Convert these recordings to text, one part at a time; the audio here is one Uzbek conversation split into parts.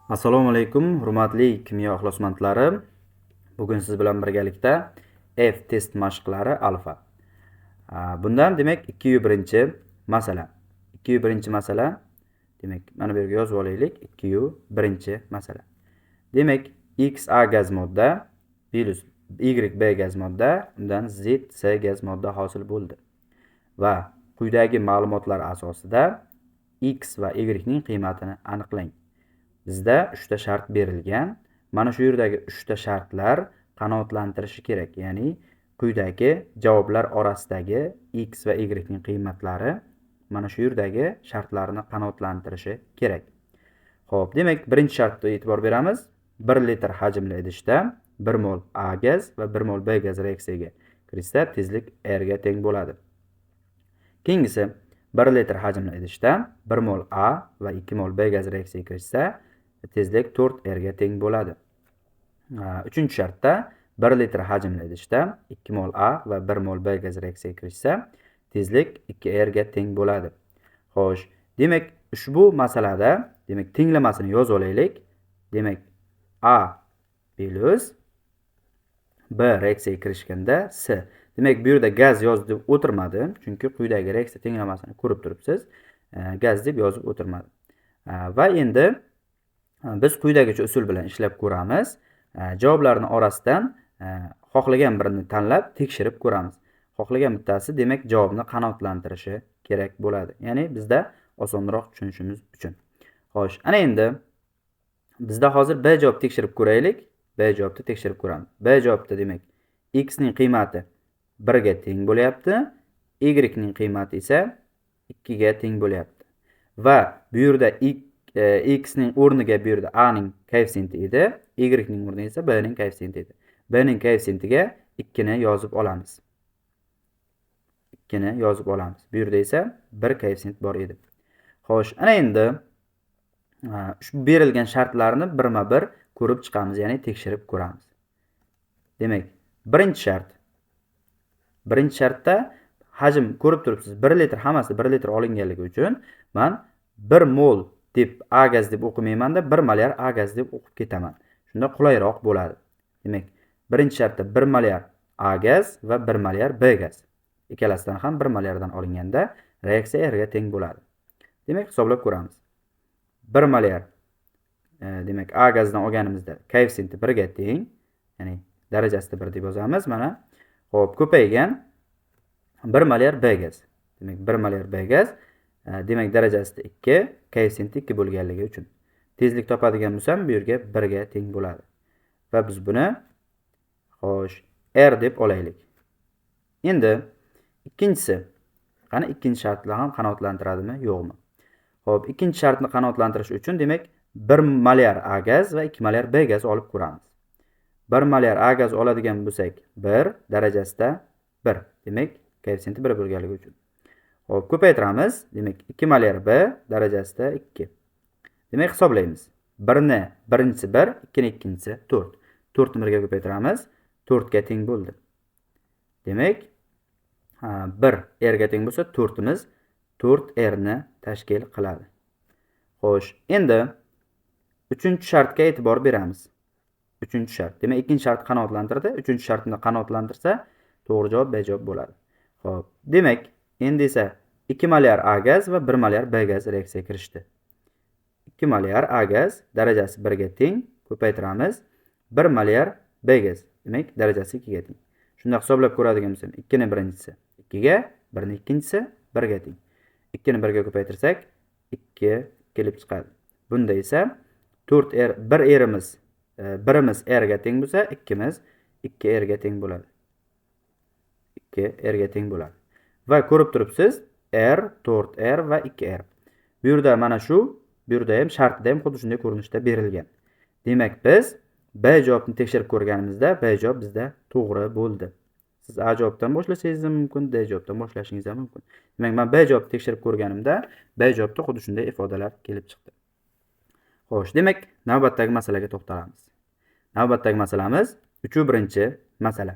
Assalomu alaykum, hurmatli kimyo ixlosmandlari. Bugun siz bilan birgalikda F test mashqlari alfa. Bundan demak 201-masala. 201-masala. Demak, mana bu yerga yozib olaylik. 201-masala. Demak, X A gaz modda plus Y B gaz modda, undan Z C gaz modda hosil bo'ldi. Va quyidagi ma'lumotlar asosida X va Y ning qiymatini aniqlang. Bizda 3 ta shart berilgan. Mana shu yerdagi 3 ta shartlar qanoatlantirishi kerak. Ya'ni quyidagi javoblar orasidagi X va Y ning qiymatlari mana shu yerdagi shartlarni qanoatlantirishi kerak. Xo'p, demak, birinchi shartga e'tibor beramiz. 1 litr hajmli idishda 1 mol A gaz va 1 mol B gaz reaksiyaga kirsa, tezlik R ga teng bo'ladi. Keyingisi 1 litr hajmli idishda 1 mol A va 2 mol B gaz reaksiyaga kirsa, tezlik 4R ga teng bo'ladi. Uchinchi shartda 1 litr hajmli idishda 2 mol A va 1 mol B gaz reaksiyaga kirsa, tezlik 2R ga teng bo'ladi. Xo'sh, demak, ushbu masalada demak tenglamasini yozib olaylik. Demak, A plus B reaksiyaga kirishganda C. Demak, bu yerda gaz yozib deb o'tirmadim, chunki quyidagi reaksiya tenglamasini ko'rib turibsiz. Gaz deb yozib o'tirmadim. Va endi biz quyidagicha usul bilan ishlab ko'ramiz. Javoblarning orasidan xohlagan birini tanlab tekshirib ko'ramiz. Xohlagan bittasi demak javobni qanoatlantirishi kerak bo'ladi. Ya'ni bizda osonroq tushunishimiz uchun. Xo'sh, ana endi bizda hozir B javobni tekshirib ko'raylik. B javobni tekshirib ko'ramiz. B javobda demak X ning qiymati 1 ga teng bo'lyapti, Y ning qiymati esa 2 ga teng bo'lyapti. Va bu yerda X ning o'rniga bu yerda A ning koeffitsiyenti edi, Y ning o'rniga esa B ning koeffitsiyenti edi. B ning koeffitsiyentiga 2 ni yozib olamiz. 2 ni yozib olamiz. Bu yerda esa 1 koeffitsiyent bor edi. Xo'sh, ana endi shu berilgan shartlarni birma-bir ko'rib chiqamiz, ya'ni tekshirib ko'ramiz. Demak, birinchi shart. Birinchi shartda hajm ko'rib turibsiz. 1 litr, hammasi 1 litr olinganligi uchun men 1 mol deb A gaz deb o'qimayman-da, 1 molyar A gaz deb o'qib ketaman. Shunda qulayroq bo'ladi. Demak, birinchi shartda 1 molyar A gaz va 1 molyar B gaz. Ikkalasidan ham 1 molyardan olinganda reaksiya R ga teng bo'ladi. Demak, hisoblab ko'ramiz. 1 molyar demak A gazdan olganimizda koeffitsiyenti 1 ga teng, ya'ni darajasida 1 deb yozamiz. Mana xo'p, ko'paygan 1 molyar B gaz. Demak, 1 molyar B gaz demak darajasida 2, koeffitsiyenti 2 bo'lganligi uchun tezlik topadigan bo'lsam, bu yerga 1 ga teng bo'ladi. Va biz buni xo'sh, R deb olaylik. Endi ikkinchisi, qani ikkinchi shartni ham qanoatlantiradimi, yo'qmi? Xo'p, ikkinchi shartni qanoatlantirish uchun demak 1 molyar A gaz va 2 molyar B gaz olib ko'ramiz. 1 molyar A gaz oladigan bo'lsak, 1 darajasida 1. Demak, koeffitsiyenti 1 bo'lganligi uchun. Xo'p, ko'paytiramiz. Demak, 2 molyar B darajasida 2. Demak, hisoblaymiz. 1 ni birinchisi 1, 2 ni ikkinchisi 4. 4 ni 1 ga ko'paytiramiz. 4 ga teng bo'ldi. Demak, 1 R ga teng bo'lsa, 4 imiz 4 R ni tashkil qiladi. Xo'sh, endi 3-shartga e'tibor beramiz. 3-shart. Demak, ikkinchi shart qanoatlantirdi, 3-shartni qanoatlantirsa, to'g'ri javob B javob bo'ladi. Xo'p, demak, endi esa 2 molyar A gaz va 1 molyar B gaz reaksiyaga kirishdi. 2 molyar A gaz darajasi 1 ga teng, ko'paytiramiz. 1 molyar B gaz, demak, darajasi 2 ga teng. Shunda hisoblab ko'radigan bo'lsam, 2 ni birinchisi 2 ga, 1 ni ikkinchisi 1 ga teng. 2 ni 1 ga ko'paytirsak, 2 kelib chiqadi. Bunda esa 4R, 1 R'imiz, 1imiz R ga teng bo'lsa, 2imiz 2R ga teng bo'ladi. 2R ga teng bo'ladi. Va ko'rib turibsiz, R, 4R va 2R. Bu yerda mana shu, bu yerda ham shartda ham xuddi shunday ko'rinishda berilgan. Demak, biz B javobni tekshirib ko'rganimizda B javob bizda to'g'ri bo'ldi. Siz A javobdan boshlasangiz ham mumkin, D javobdan boshlashingiz ham mumkin. Demak, men B javobni tekshirib ko'rganimda B javobda xuddi shunday ifodalar kelib chiqdi. Xo'sh, demak, navbatdagi masalaga to'xtalamiz. Navbatdagi masalamiz 3-masala.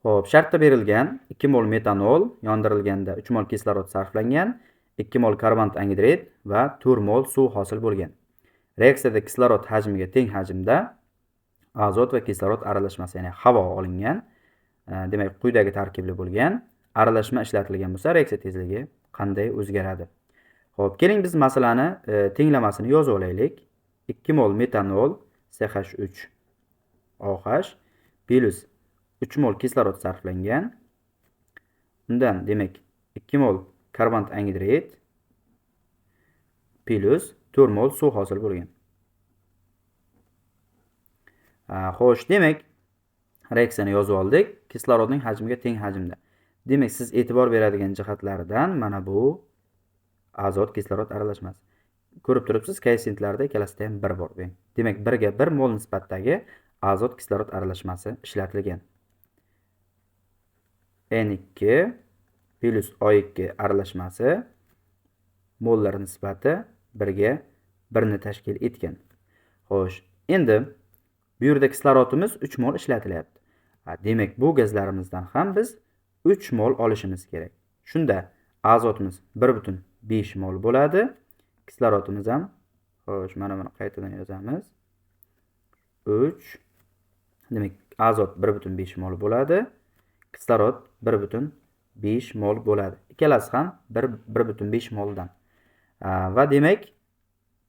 Xo'p, shartda berilgan 2 mol metanol yondirilganda 3 mol kislorod sarflangan, 2 mol karbonat angidrid va 4 mol suv hosil bo'lgan. Reaksiyada kislorod hajmiga teng hajmda azot va kislorod aralashmasi, ya'ni havo olingan. Demak, quyidagi tarkibli bo'lgan aralashma ishlatilgan bo'lsa, reaksiya tezligi qanday o'zgaradi? Xo'p, keling biz masalani tenglamasini yozib olaylik. 2 mol metanol CH3OH plus 3 mol kislorod sarflangan. Undan demak 2 mol karbonat angidrid plus 4 mol suv hosil bo'lgan. Xo'sh, demak reaksiyani yozib oldik. Kislorodning hajmiga teng hajmda. Demak, siz e'tibor beradigan jihatlaridan mana bu azot kislorod aralashmasi. Ko'rib turibsiz, koeffitsiyentlarda ikkalasida ham 1 bor. Demak, 1 ga 1 mol nisbatdagi azot kislorod aralashmasi ishlatilgan. N2 plus O2 aralashmasi mollar nisbati 1 ga 1 ni tashkil etgan. Xo'sh, endi bu yerda kislorodimiz 3 mol ishlatilyapti. Demak, bu gazlarimizdan ham biz 3 mol olishimiz kerak. Shunda azotimiz 1,5 mol bo'ladi. Kislorodimiz ham, xo'sh, mana buni qaytadan yozamiz. 3. Demak, azot 1,5 mol bo'ladi. Kislorod 1,5 mol bo'ladi. Ikkalasi ham 1,5 moldan. Va demak,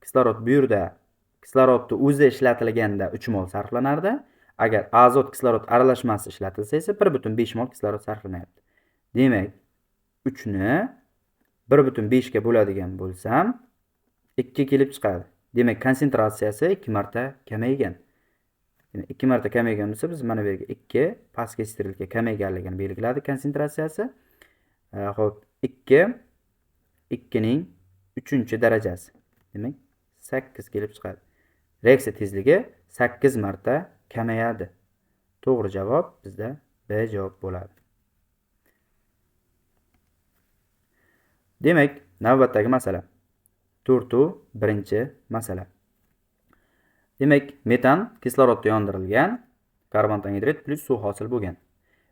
kislorod bu yerda kislorodni o'zi ishlatilganda 3 mol sarflanardi. Agar azot kislorod aralashmasi ishlatilsa esa 1,5 mol kislorod sarflanayapti. Demak, 3 ni 1,5 ga bo'ladigan bo'lsam 2 kelib chiqadi. Demak, konsentratsiyasi 2 marta kamaygan. Demak, 2 marta kamaygan bo'lsa, biz mana bu yerga 2 pastki sterilga kamayganligini belgiladi konsentratsiyasi. Xo'p, 2 ning 3-darajasi. Demak, 8 kelib chiqadi. Reaksiya tezligi 8 marta kamayadi. To'g'ri javob bizda B javob bo'ladi. Demak, navbatdagi masala. 4-1-masala. Demak, metan kislorodda yondirilgan, karbonat angidrid plus suv hosil bo'lgan.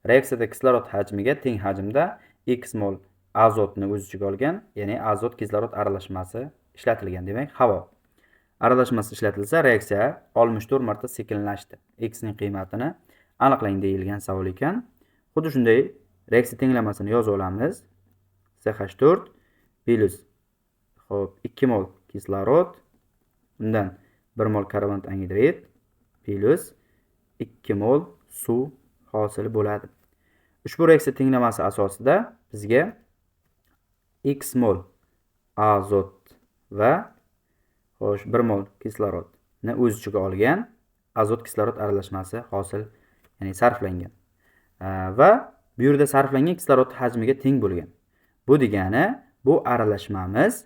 Reaksiyada kislorod hajmiga teng hajmda x mol azotni o'z ichiga olgan, ya'ni azot kislorod aralashmasi ishlatilgan, demak, havo. Aralashmasi ishlatilsa, reaksiya 64 marta sekinlashdi. X ning qiymatini aniqlang deyilgan savol ekan. Xuddi shunday reaksiya tenglamasini yozib olamiz. CH4 plus 2 mol kislorod, undan 1 mol karbonat angidrid plus 2 mol suv hosil bo'ladi. Ushbu reaksiya tenglamasi asosida bizga x mol azot va 1 mol kislorodni o'z ichiga olgan azot kislorod aralashmasi hosil, ya'ni sarflangan. Va bu yerda sarflangan kislorod hajmiga teng bo'lgan. Bu degani bu aralashmamiz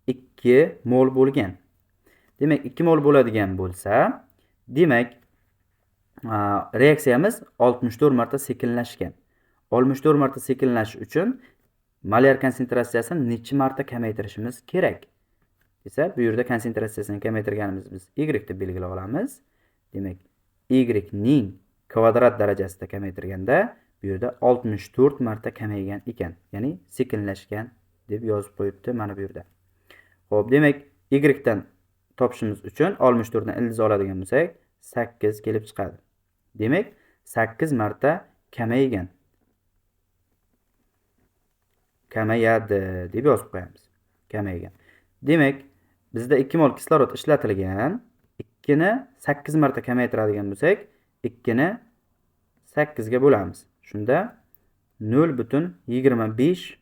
2 mol bo'lgan. Demak, 2 mol bo'ladigan bo'lsa, demak, reaksiyamiz 64 marta sekinlashgan. 64 marta sekinlashish uchun molyar konsentratsiyasini necha marta kamaytirishimiz kerak? Desa, bu yerda konsentratsiyasini kamaytirganimiz biz y deb belgilab olamiz. Demak, y ning kvadrat darajasida kamaytirganda bu yerda 64 marta kamaygan ekan, ya'ni sekinlashgan deb yozib qo'yibdi mana bu yerda. Xo'p, demak, y dan topishimiz uchun 64 dan ildiz oladigan bo'lsak, 8 kelib chiqadi. Demak, 8 marta kamaygan. Kamayadi deb yozib qo'yamiz. Kamaygan. Demak, bizda 2 mol kislorod ishlatilgan. 2 ni 8 marta kamaytiradigan bo'lsak, 2 ni 8 ga bo'lamiz. Shunda 0,25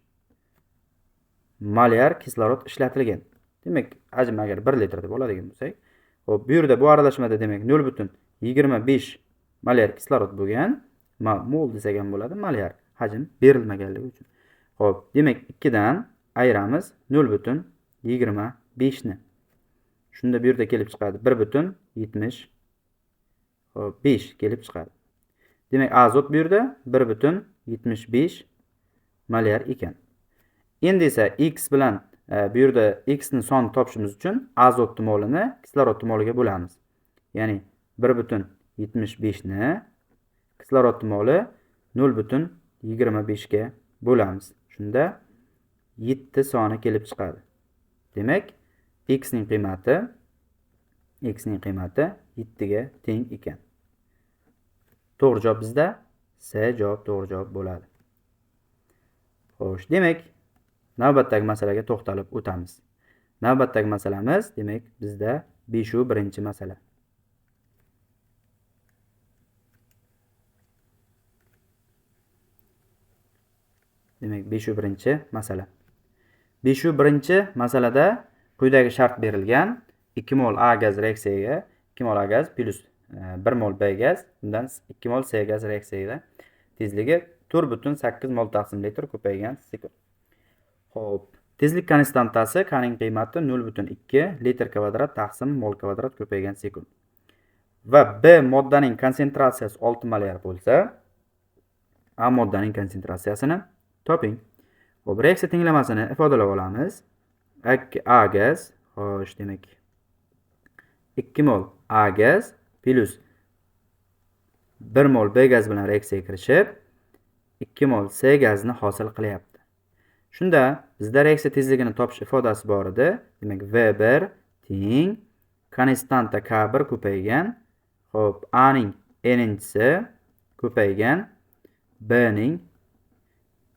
molyar kislorod ishlatilgan. Demak, hajm agar 1 litr deb oladigan bo'lsak, xo'p, bu yerda bu aralashmada demak 0,25 molyar kislorod bo'lgan. Mol desak ham bo'ladi, molyar hajm berilmaganligi uchun. Xo'p, demak 2 dan ayiramiz 0,25 ni. Shunda bu yerda kelib chiqadi 1,75 kelib chiqadi. Demak, azot bu yerda 1,75 molyar ekan. Endi esa x bilan bu yerda x ni sonini topishimiz uchun azot molini kislorod moliga bo'lamiz. Ya'ni 1,75 ni kislorod moli 0,25 ga bo'lamiz. Shunda 7 soni kelib chiqadi. Demak, x ning qiymati x ning qiymati 7 ga teng ekan. To'g'ri javob bizda C javob to'g'ri javob bo'ladi. Xo'sh, demak, navbatdagi masalaga to'xtalib o'tamiz. Navbatdagi masalamiz, demak, bizda 5-birinchi masala. Demak, 5-birinchi masala. 5-birinchi masalada quyidagi shart berilgan: 2 mol A gaz reaksiyaga 2 mol A gaz plus 1 mol B gaz, undan 2 mol C gaz reaksiyaga tezligi 4,8 mol taqsim litr ko'paygan sekund. Xo'p, tezlik konstantasi K ning qiymati 0,2 litr kvadrat taqsim mol kvadrat ko'paygan sekund. Va B moddaning konsentratsiyasi 6 molar bo'lsa, A moddaning konsentratsiyasini toping. Xo'p, reaksiya tenglamasini ifodalab olamiz. A gaz, xo'sh, demak 2 mol A gaz plus 1 mol B gaz bilan reaksiyaga kirishib 2 mol C gazni hosil qilyapti. Shunda bizda reaksiya tezligini topish ifodasi bor edi. Demak, V1 teng konstanta K1 ko'paygan, xo'p, A ning n'inchisi ko'paygan B ning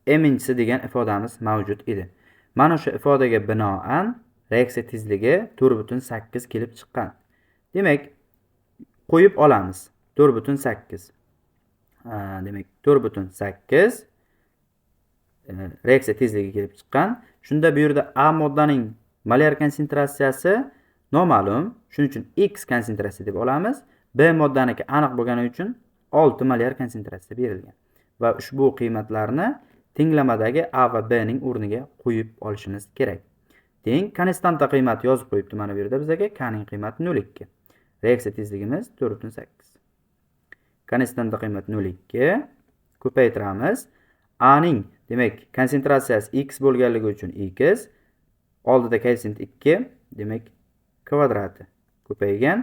m'inchisi degan ifodamiz mavjud edi. Mana shu ifodaga binoan reaksiya tezligi 4,8 kelib chiqqan. Demak, qo'yib olamiz. 4,8. Demak, 4,8 reaksiya tezligi kelib chiqqan. Shunda bu yerda A moddaning molar konsentratsiyasi noma'lum, shuning uchun X konsentratsiya deb olamiz. B moddaniki aniq bo'lgani uchun 6 molar konsentratsiya berilgan. Va ushbu qiymatlarni tenglamadagi A va B ning o'rniga qo'yib olishimiz kerak. Teng konstanta qiymati yozib qo'yibdi mana bu yerda bizga. K ning qiymati 0,2. Reaksiya tezligimiz 4,8. Konstanta qiymati 0,2 ko'paytiramiz. A ning demak konsentratsiyasi x bo'lganligi uchun x, oldida koeffitsient 2, demak kvadrati ko'paygan.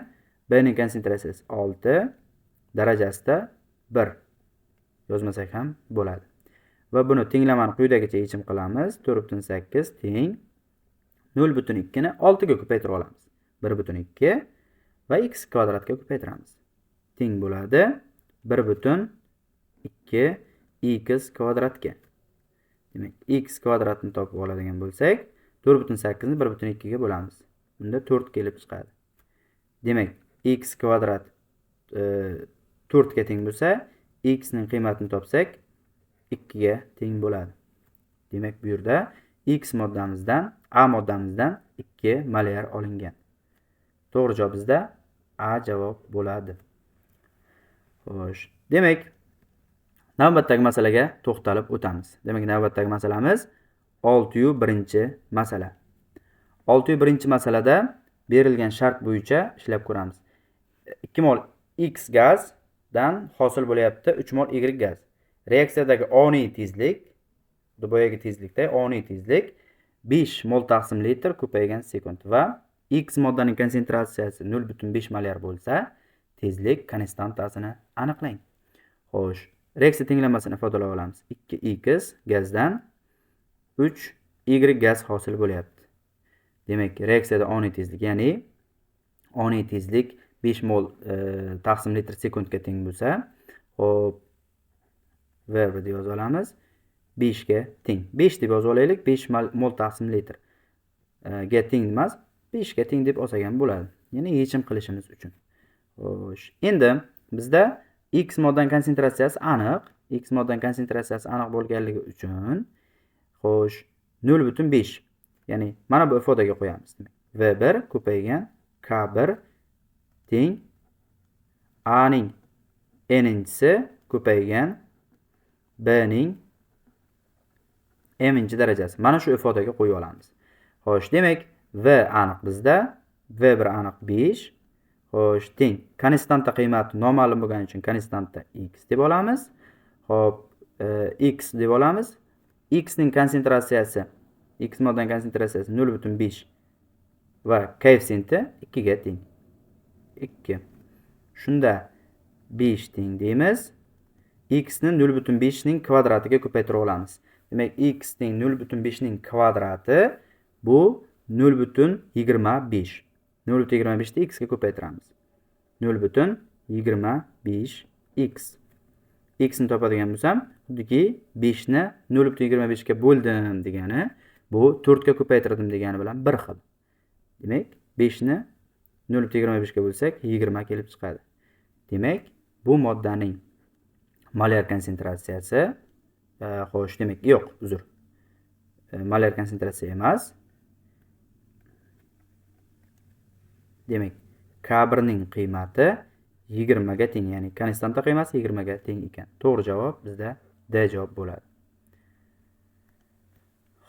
B ning konsentratsiyasi 6, darajasida 1 yozmasak ham bo'ladi. Va buni tenglamani quyidagicha yechim qilamiz. 4,8 teng 0,2 ni 6 ga ko'paytirib olamiz. 1,2 va x kvadratga ko'paytiramiz. Teng bo'ladi 1,2 x kvadratga. Demak, x kvadratni topib oladigan bo'lsak, 4,8 ni 1,2 ga bo'lamiz. Bunda 4 kelib chiqadi. Demak, x kvadrat 4 ga teng bo'lsa, x ning qiymatini topsak 2 ga teng bo'ladi. Demak, bu yerda x moddamizdan, A moddamizdan 2 molar olingan. To'g'ri javob bizda A javob bo'ladi. Xo'sh, demak, navbatdagi masalaga to'xtalib o'tamiz. Demak, navbatdagi masalamiz 6-birinchi masala. 6-birinchi masalada berilgan shart bo'yicha ishlab ko'ramiz. 2 mol X gazdan hosil bo'lyapti 3 mol Y gaz. Reaksiyadagi oniy tezlik, boyagi tezlikda oniy tezlik 5 mol taqsim litr ko'paygan sekund va X moddaning konsentratsiyasi 0,5 molar bo'lsa, tezlik konstantasini aniqlang. Xo'sh, reaksiya tenglamasini ifodalab olamiz. 2x gazdan 3y gaz hosil bo'lyapti. Demak, reaksiyada oniy tezlik, ya'ni oniy tezlik 5 mol taqsim litr sekundga teng bo'lsa, xo'p, V1 deb yozib olamiz. 5 ga teng. 5 deb yozib olaylik. 5 mol taqsim litr ga teng emas, 5 ga teng deb olsak bo'ladi. Ya'ni yechim qilishimiz uchun. Xo'sh, endi bizda X moddaning konsentratsiyasi aniq. X moddaning konsentratsiyasi aniq bo'lganligi uchun, xo'sh, 0,5. Ya'ni mana bu ifodaga qo'yamiz. V1 ko'paygan K1 teng A ning n'inchisi ko'paygan B ning m'inchi darajasi. Mana shu ifodaga qo'yib olamiz. Xo'sh, demak, V aniq bizda, V1 aniq 5. Xo'sh, teng konstanta qiymati noma'lum bo'lgani uchun konstanta x deb olamiz. Xo'p, x deb olamiz. X ning konsentratsiyasi, X moddaning konsentratsiyasi 0,5 va koeffitsiyenti 2 ga teng. 2. Shunda 5 teng deymiz. X ni 0,5 ning kvadratiga ko'paytirib olamiz. Demak, x teng 0,5 ning kvadrati bu 0,25. 0,25 ni x ga ko'paytiramiz. 0,25 x. X ni topadigan bo'lsam, xuddiki 5 ni 0,25 ga bo'ldim degani, bu 4 ga ko'paytirdim degani bilan bir xil. Demak, 5 ni 0,25 ga bo'lsak, 20 kelib chiqadi. Demak, bu moddaning molyar konsentratsiyasi, xo'sh, demak, yo'q, uzr. Molyar konsentratsiya emas. Demak, K1 ning qiymati 20 ga teng, ya'ni konstanta qiymasi 20 ga teng ekan. To'g'ri javob bizda D javob bo'ladi.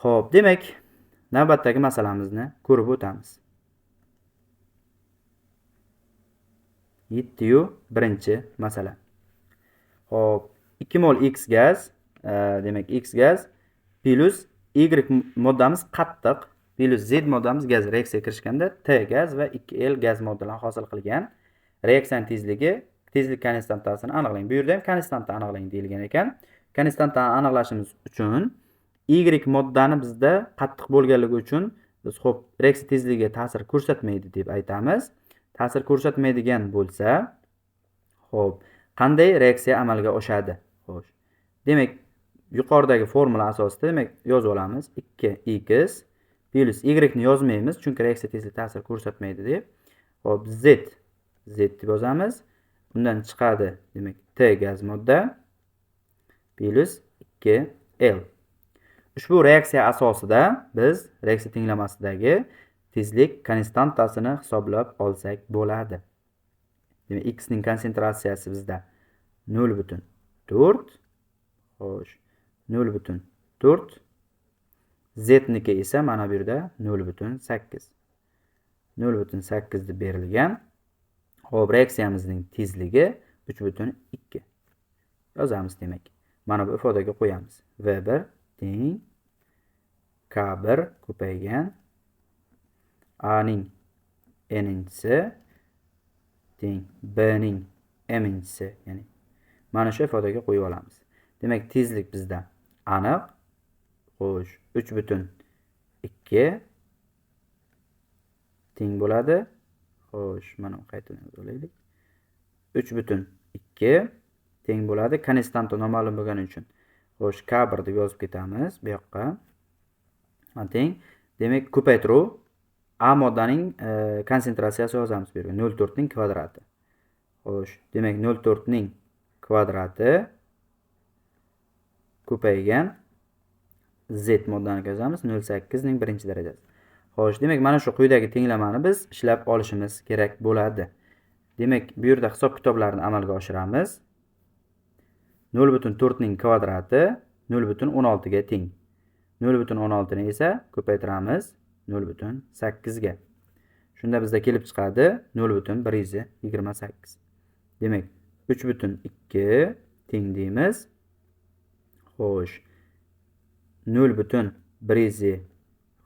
Xo'p, demak, navbatdagi masalamizni ko'rib o'tamiz. 7-birinchi masala. Xo'p, 2 mol X gaz, demak X gaz plus Y moddamiz qattiq plus Z moddamiz gaz reaksiyaga kirishganda T gaz va 2L gaz moddalarni hosil qilgan. Reaksiyaning tezlik konstantasini aniqlang. Bu yerda ham konstantani aniqlang deyilgan ekan. Konstantani aniqlashimiz uchun Y moddani bizda qattiq bo'lganligi uchun biz xo'p, reaksiya tezligiga ta'sir ko'rsatmaydi deb aytamiz. Ta'sir ko'rsatmaydigan bo'lsa, xo'p, qanday reaksiya amalga oshadi? Xo'sh. Demak, yuqoridagi formula asosida demak yozib olamiz. 2x plus y ni yozmaymiz, chunki reaksiya tezligi ta'sir ko'rsatmaydi deb. Xo'p, z deb yozamiz. Bundan chiqadi, demak, T gaz modda plus 2L. Ushbu reaksiya asosida biz reaksiya tenglamasidagi tezlik konstantasini hisoblab olsak bo'ladi. Demak, x ning konsentratsiyasi bizda 0,4. Xo'sh, 0,4. Z niki esa mana bu yerda 0,8. 0,8 deb berilgan. Xo'p, reaksiyamizning tezligi 3,2. Yozamiz demak. Mana bu ifodaga qo'yamiz. V1 teng K1 ko'paygan A ning n'inchisi teng B ning m'inchisi, ya'ni mana shu ifodaga qo'yib olamiz. Demak, tezlik bizda aniq. Xo'sh, 3,2 teng bo'ladi. Xo'sh, mana qaytadan yozaylik. 3,2 teng bo'ladi. Konstanta noma'lum bo'lgani uchun. Xo'sh, K1 deb yozib ketamiz bu yoqqa. Teng. Demak, ko'paytiruv A moddaning konsentratsiyasi yozamiz bu yerga. 0,4 ning kvadrati. Xo'sh, demak 0,4 ning kvadrati ko'paygan Z moddani yozamiz. 0,8 ning birinchi darajasi. Xo'sh, demak mana shu quyidagi tenglamani biz ishlab olishimiz kerak bo'ladi. Demak, bu yerda hisob kitoblarni amalga oshiramiz. 0,4 ning kvadrati 0,16 ga teng. 0,16 ni esa ko'paytiramiz 0,8 ga. Shunda bizda kelib chiqadi 0,128. Demak, 3,2 teng deymiz. Xo'sh, 0,1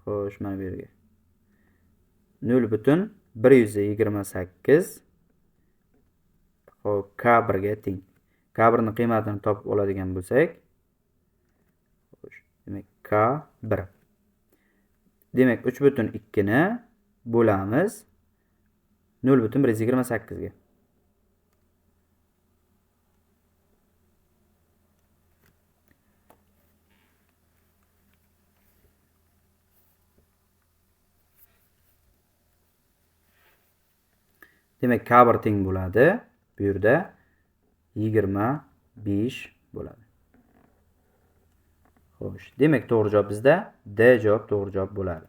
xo'sh, mana bu yerga 0,128 xo'p, K1 ga teng. K1 ning qiymatini topib oladigan bo'lsak, xo'sh, demak K1. Demak, 3,2 ni bo'lamiz 0,128 ga. Demak, K1 teng bo'ladi. Bu yerda 25 bo'ladi. Xo'sh, demak to'g'ri javob bizda D javob to'g'ri javob bo'ladi.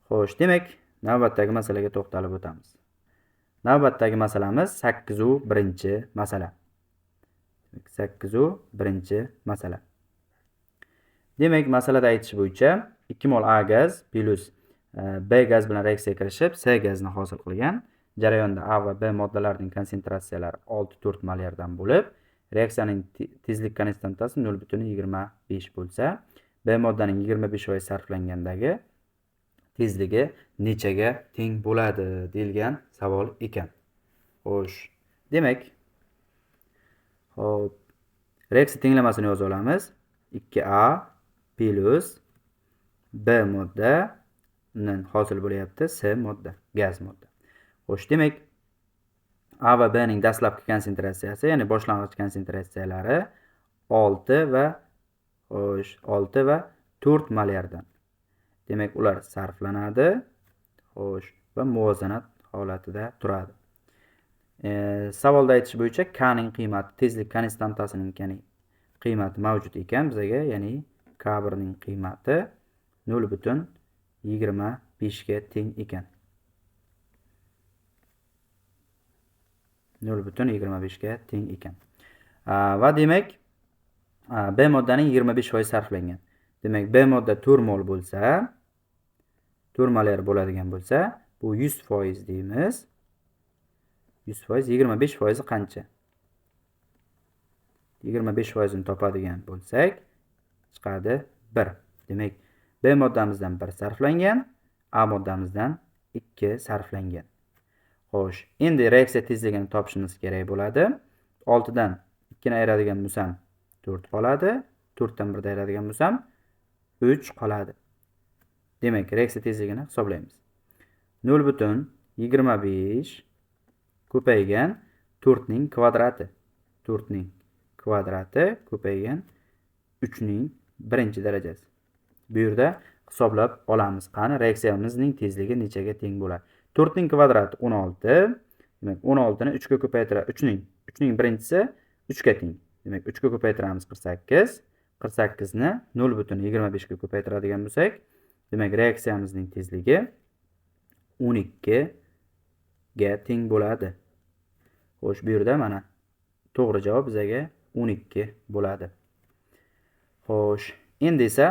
Xo'sh, demak navbatdagi masalaga to'xtalib o'tamiz. Navbatdagi masalamiz 8-birinchi masala. 8-birinchi masala. Demak, masalada aytish bo'yicha 2 mol A gaz plus B gaz bilan reaksiyaga kirishib, C gazni hosil qilgan. Jarayonda A va B moddalarining konsentratsiyalari 6-4 molardan bo'lib, reaksiyaning tezlik konstantasi 0,25 bo'lsa, B moddaning 25% sarflangandagi tezligi nechaga teng bo'ladi deyilgan savol ekan. Xo'sh, demak, hop, reaksiya tenglamasini yoza olamiz. 2A plus B modda undan hosil bo'lyapti S modda, gaz modda. Xo'sh, demak A va B ning dastlabki konsentratsiyasi, ya'ni boshlang'ich konsentratsiyalari 6 va 4 molardan. Demak, ular sarflanadi, xo'sh, va muvozanat holatida turadi. Savolda aytish bo'yicha K ning qiymati, tezlik konstantasining qiymati mavjud ekan bizga, ya'ni K1 ning qiymati 0.25 ga teng ekan. 0.25 ga teng ekan. Va demak B moddaning 25% sarflangan. Demak, B modda 4 mol bo'lsa, 4 molar bo'ladigan bo'lsa, bu 100% deymiz. 100%, 25% qancha? 25% ni topadigan bo'lsak, chiqadi 1. Demak, B moddamizdan 1 sarflangan, A moddamizdan 2 sarflangan. Xo'sh, endi reaksiya tezligini topishimiz kerak bo'ladi. 6 dan 2 ni ayiradigan bo'lsam 4 qoladi. 4 dan 1 ni ayiradigan bo'lsam 3 qoladi. Demak, reaksiya tezligini hisoblaymiz. 0.25 ko'paygan 4 ning kvadrati. 4 ning kvadrati ko'paygan 3 ning birinchi darajasi. Bu yerda hisoblab olamiz. Qani reaksiyamizning tezligi nechaga teng bo'ladi? 4 ning kvadrati 16. Demak, 16 ni 3 ga ko'paytiramiz. 3 ning birinchisi 3 ga teng. Demak, 3 ga ko'paytiramiz 48. 48 ni 0.25 ga ko'paytiradigan bo'lsak, demak, reaksiyamizning tezligi 12 ga teng bo'ladi. Xo'sh, bu yerda mana to'g'ri javob bizga 12 bo'ladi. Xo'sh, endi esa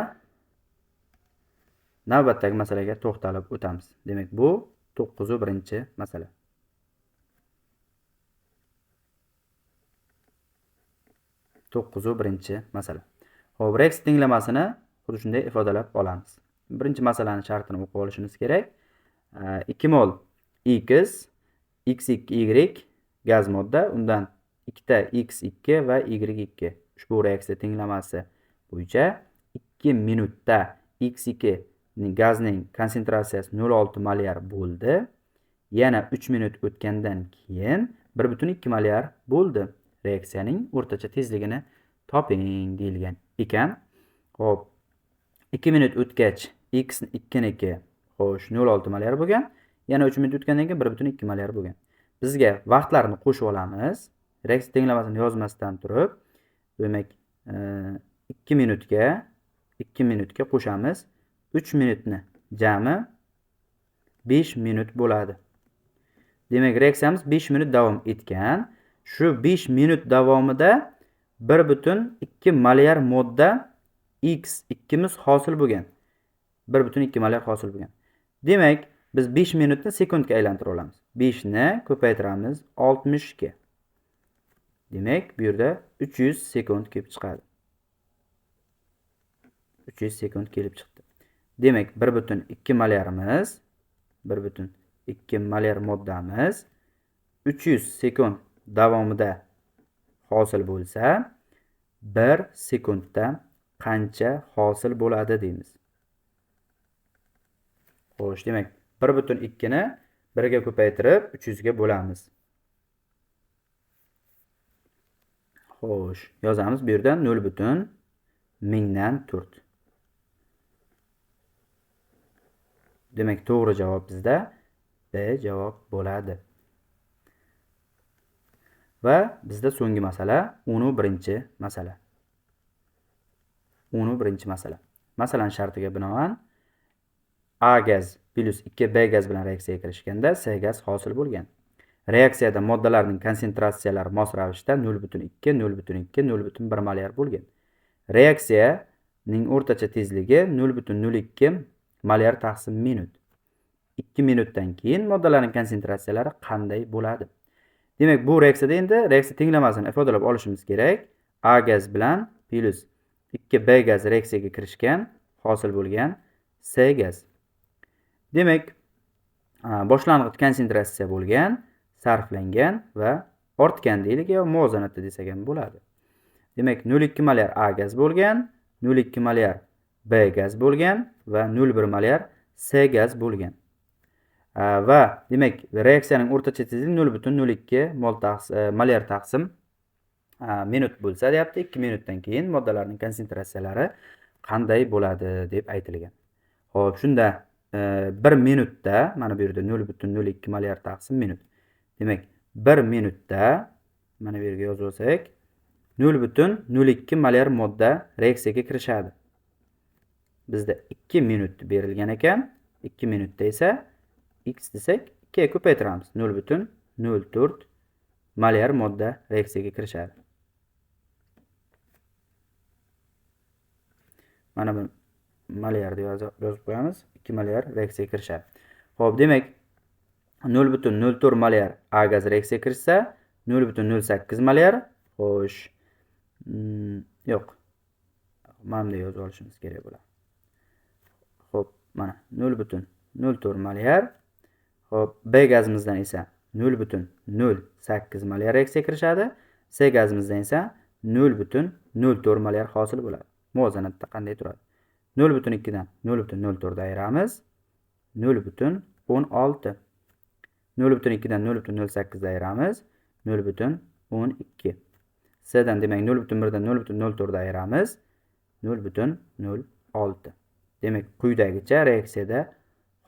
navbatdagi masalaga to'xtalib o'tamiz. Demak, bu 9-masala. 9-masala. Xo'p, reaksiya tenglamasini xuddi shunday ifodalab olamiz. Birinchi masalaning shartini o'qib olishimiz kerak. 2 mol X, X2Y gaz modda, undan 2 ta X2 va Y2. Ushbu reaksiya tenglamasi bo'yicha 2 minutda X2 gazning konsentratsiyasi 0.6 molar bo'ldi. Yana 3 minut o'tgandan keyin 1.2 molar bo'ldi. Reaksiyaning o'rtacha tezligini toping deyilgan ekan. Xo'p, 2 minut o'tgach X2 niki xo'sh 0.6 molar bo'lgan. Yana 3 minut o'tgandan keyin 1.2 molar bo'lgan. Bizga vaqtlarni qo'shib olamiz. Reaksiya tenglamasini yozmasdan turib, demak 2 minutga qo'shamiz. 3 minutni jami 5 minut bo'ladi. Demak, reaksiyamiz 5 minut davom etgan. Shu 5 minut davomida 1.2 molar modda X2miz hosil bo'lgan. 1.2 molar hosil bo'lgan. Demak, biz 5 minutni sekundga aylantirib olamiz. 5 ni ko'paytiramiz 60 ga. Demak, bu yerda 300 sekund kelib chiqadi. 300 sekund kelib chiqdi. Demak, 1.2 molarimiz, 1.2 molar moddamiz 300 sekund davomida hosil bo'lsa, 1 sekundda qancha hosil bo'ladi deymiz. Xo'sh, demak, 1.2 ni 1 ga ko'paytirib 300 ga bo'lamiz. Xo'sh, yozamiz bu yerdan 0.1004. Demak, to'g'ri javob bizda B javob bo'ladi. Va bizda so'nggi masala 11-masala. 11-masala. Masalan shartiga binoan A gaz plus 2B gaz bilan reaksiyaga kirishganda C gaz hosil bo'lgan. Reaksiyada moddalarning konsentratsiyalari mos ravishda 0.2, 0.2, 0.1 molar bo'lgan. Reaksiyaning o'rtacha tezligi 0.02 molar taqsim minut. 2 minutdan keyin moddalarning konsentratsiyalari qanday bo'ladi? Demak, bu reaksiyada endi reaksiya tenglamasini ifodalab olishimiz kerak. A gaz bilan plus 2B gaz reaksiyaga kirishgan, hosil bo'lgan C gaz. Demak, boshlang'ich konsentratsiya bo'lgan, sarflangan va ortgan deylik yo muvozanatda desak ham bo'ladi. Demak, 0.2 molar A gaz bo'lgan, 0.2 molar B gaz bo'lgan va 0.1 molar C gaz bo'lgan. Va demak reaksiyaning o'rtacha tezligi 0.02 molar taqsim minut bo'lsa deyapti. 2 minutdan keyin moddalarning konsentratsiyalari qanday bo'ladi deb aytilgan. Xo'p, shunda 1 minutda mana bu yerda 0.02 molar taqsim minut. Demak, 1 minutda mana bu yerga yozib olsak 0.02 molar modda reaksiyaga kirishadi. Bizda 2 minut berilgan ekan. 2 minutda esa x desak 2 ga ko'paytiramiz. 0.04 molar modda reaksiyaga kirishadi. Mana bu molar deb yozib qo'yamiz. 2 molar reaksiyaga kirishadi. Xo'p, demak 0.04 molar A gaz reaksiyaga kirsa, 0.08 molar, xo'sh. Yo'q. Mana bunday yozib olishimiz kerak bo'ladi. Xo'p, mana 0.04 molar. Xo'p, B gazimizdan esa 0.08 molar reaksiyaga kirishadi. C gazimizdan esa 0.04 molar hosil bo'ladi. Muvozanatda qanday turadi? 0.2 dan 0.04 ayiramiz. 0.16. 0.2 dan 0.08 ayiramiz. 0.12. C dan demak 0.1 dan 0.04 ayiramiz. 0.06. Demak, quyidagicha reaksiyada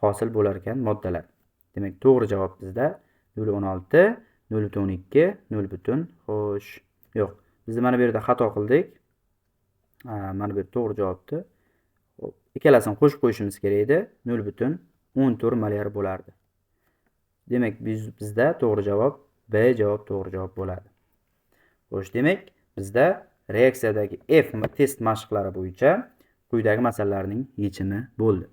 hosil bo'lar ekan moddalar. Demak, to'g'ri javob bizda 0.16, 0.12, 0. Xo'sh, yo'q. Biz mana bu yerda xato qildik. Mana bu yerda to'g'ri javobni. Xo'p, ikkalasini qo'shib qo'yishimiz kerak edi. 0.14 molar bo'lardi. Demak, bizda to'g'ri javob B javob to'g'ri javob bo'ladi. Xo'sh, demak, bizda reaksiyadagi F test mashqlari bo'yicha quyidagi masalalarning yechimi bo'ldi.